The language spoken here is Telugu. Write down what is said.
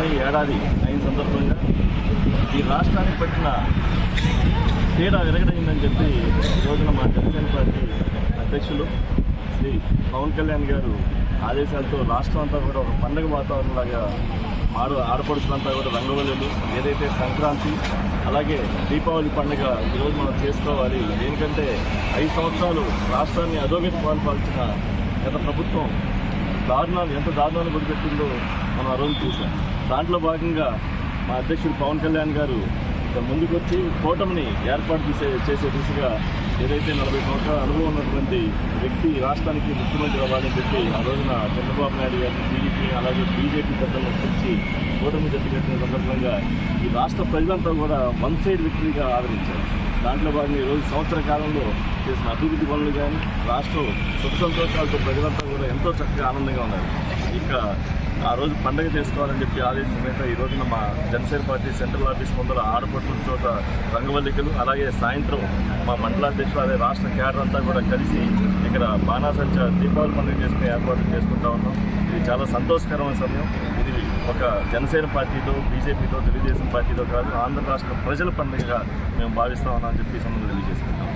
ఏర్పడిపోయి ఏడాది అయిన సందర్భంగా ఈ రాష్ట్రానికి పట్టిన తేడా విరగడైందని చెప్పి ఈ రోజున మా జనసేన పార్టీ అధ్యక్షులు శ్రీ పవన్ కళ్యాణ్ గారు ఆదేశాలతో రాష్ట్రం అంతా కూడా ఒక పండుగ వాతావరణంలాగా ఆడపడుచులంతా కూడా రంగవల్లులు ఏదైతే సంక్రాంతి అలాగే దీపావళి పండుగ ఈరోజు మనం చేసుకోవాలి. ఎందుకంటే 5 సంవత్సరాలు రాష్ట్రాన్ని అధోగతి పాల్పాల్చిన గత ప్రభుత్వం ఎంత దారుణాన్ని గురిపెట్టిందో మనం ఆ రోజు చూసాం. దాంట్లో భాగంగా మా అధ్యక్షుడు పవన్ కళ్యాణ్ గారు ముందుకొచ్చి కూటమిని ఏర్పాటు చేసే దిశగా ఏదైతే 40 సంవత్సరాల అనుభవం ఉన్నటువంటి వ్యక్తి రాష్ట్రానికి ముఖ్యమంత్రి అవ్వాలని చెప్పి ఆ రోజున చంద్రబాబు నాయుడు గారిని టీడీపీ అలాగే బీజేపీ పెద్దలను పిలిచి కూటమి జట్టు కట్టిన సందర్భంగా ఈ రాష్ట్ర ప్రజలంతా కూడా వన్ సైడ్ విక్టరీగా ఆదరించారు. దాంట్లో భాగంగా ఈరోజు సంవత్సర కాలంలో చేసిన అభివృద్ధి పనులు కానీ రాష్ట్రం సుఖ సంతోషాలతో ప్రజలంతా కూడా ఎంతో చక్కగా ఆనందంగా ఉన్నారు. ఇక ఆ రోజు పండుగ చేసుకోవాలని చెప్పి ఆదేశం మీద ఈ రోజున మా జనసేన పార్టీ సెంట్రల్ ఆఫీస్ ముందర ఆడపడుల చోట రంగవల్లికలు అలాగే సాయంత్రం మా మండలాధ్యక్షులు అదే రాష్ట్ర కేడర్ అంతా కూడా కలిసి ఇక్కడ బాణాసంచ దీపావళి పండుగ చేసుకునే ఏర్పాట్లు చేసుకుంటా ఉన్నాం. ఇది చాలా సంతోషకరమైన సమయం. ఇది ఒక జనసేన పార్టీతో బీజేపీతో తెలుగుదేశం పార్టీతో కాదు, ఆంధ్ర రాష్ట్ర ప్రజల పండుగగా మేము భావిస్తా ఉన్నామని చెప్పి సంబంధం తెలియజేసుకుంటాం.